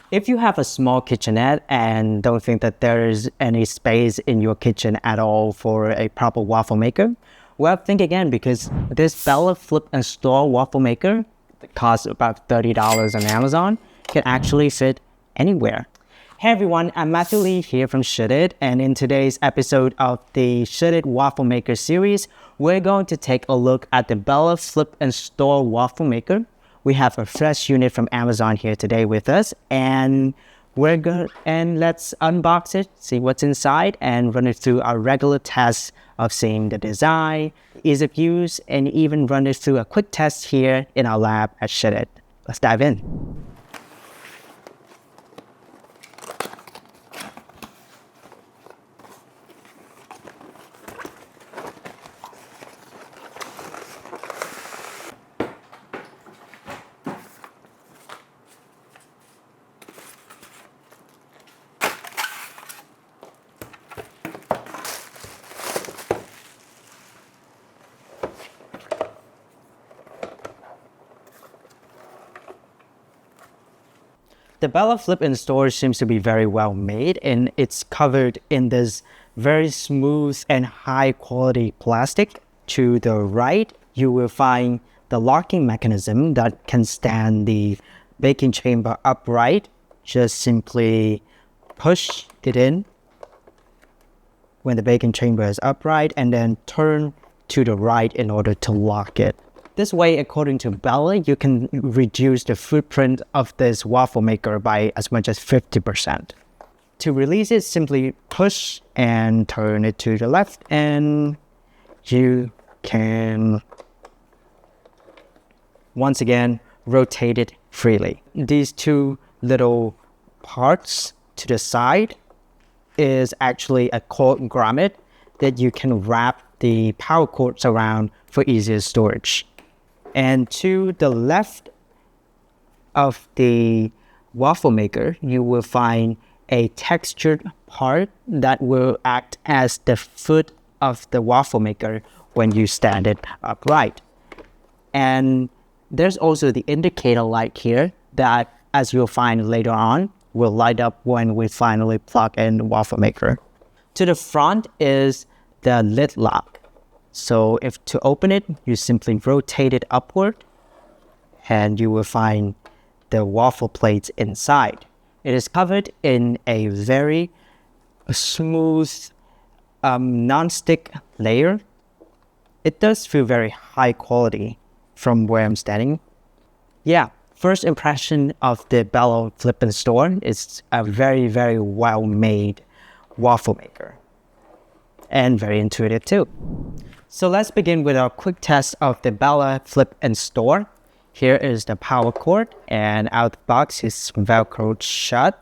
If you have a small kitchenette and don't think that there is any space in your kitchen at all for a proper waffle maker, well, think again, because this Bella Flip and Store waffle maker that costs about $30 on Amazon can actually fit anywhere. Hey everyone, I'm Matthew Lee here from Shouldit, and in today's episode of the Shouldit Waffle Maker series, we're going to take a look at the Bella Flip and Store waffle maker. We have a fresh unit from Amazon here today with us, and let's unbox it, see what's inside, and run it through our regular tests of seeing the design, ease of use, and even run it through a quick test here in our lab at Shouldit. Let's dive in. The Bella Flip in Store seems to be very well made, and it's covered in this very smooth and high quality plastic. To the right, you will find the locking mechanism that can stand the baking chamber upright. Just simply push it in when the baking chamber is upright and then turn to the right in order to lock it. This way, according to Bella, you can reduce the footprint of this waffle maker by as much as 50%. To release it, simply push and turn it to the left, and you can once again rotate it freely. These two little parts to the side is actually a cord grommet that you can wrap the power cords around for easier storage. And to the left of the waffle maker, you will find a textured part that will act as the foot of the waffle maker when you stand it upright. And there's also the indicator light here that, as you'll find later on, will light up when we finally plug in the waffle maker. To the front is the lid lock. So if to open it, you simply rotate it upward and you will find the waffle plates inside. It is covered in a very smooth non-stick layer. It does feel very high quality from where I'm standing. Yeah, first impression of the Bella Flip and Store is a very, very well-made waffle maker and very intuitive too. So let's begin with our quick test of the Bella Flip and Store. Here is the power cord, and out the box is velcroed shut.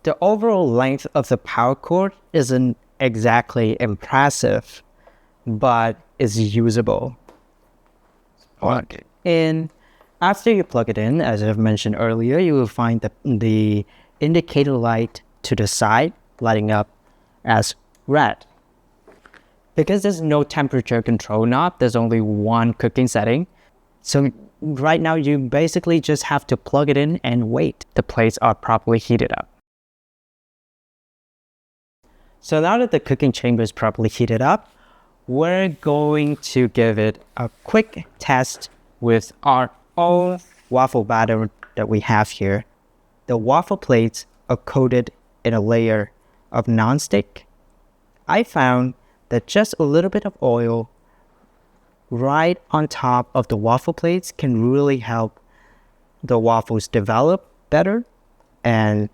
The overall length of the power cord isn't exactly impressive, but is usable. Plug it in. After you plug it in, as I've mentioned earlier, you will find the indicator light to the side lighting up as red. Because there's no temperature control knob, there's only one cooking setting. So right now you basically just have to plug it in and wait. The plates are properly heated up. So now that the cooking chamber is properly heated up, we're going to give it a quick test with our own waffle batter that we have here. The waffle plates are coated in a layer of nonstick. I found that just a little bit of oil right on top of the waffle plates can really help the waffles develop better and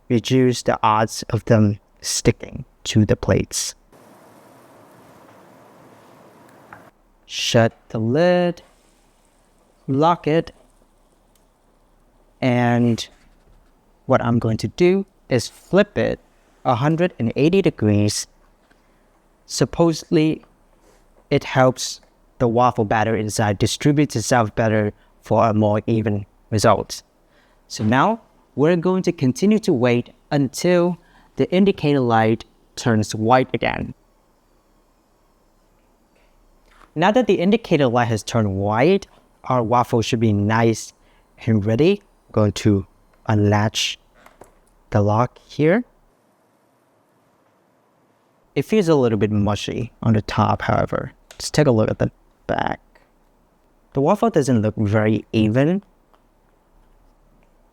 reduce the odds of them sticking to the plates. Shut the lid, lock it, and what I'm going to do is flip it 180 degrees. Supposedly, it helps the waffle batter inside distribute itself better for a more even result. So now, we're going to continue to wait until the indicator light turns white again. Now that the indicator light has turned white, our waffle should be nice and ready. I'm going to unlatch the lock here. It feels a little bit mushy on the top, however. Just take a look at the back. The waffle doesn't look very even.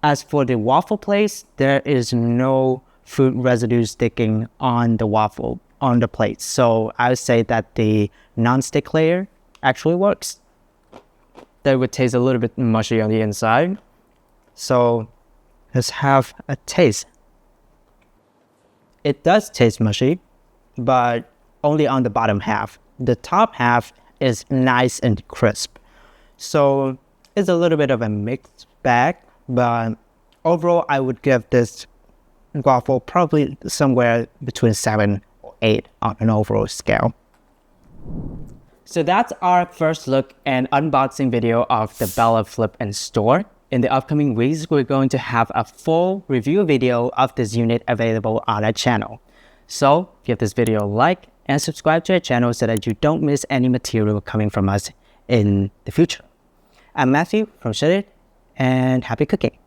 As for the waffle place, there is no food residue sticking on the waffle, on the plate. So I would say that the non-stick layer actually works. That would taste a little bit mushy on the inside. So let's have a taste. It does taste mushy, but only on the bottom half. The top half is nice and crisp. So it's a little bit of a mixed bag, but overall I would give this waffle probably somewhere between 7 or 8 on an overall scale. So that's our first look and unboxing video of the Bella Flip and Store. In the upcoming weeks, we're going to have a full review video of this unit available on our channel. So give this video a like and subscribe to our channel so that you don't miss any material coming from us in the future. I'm Matthew from Shouldit, and happy cooking.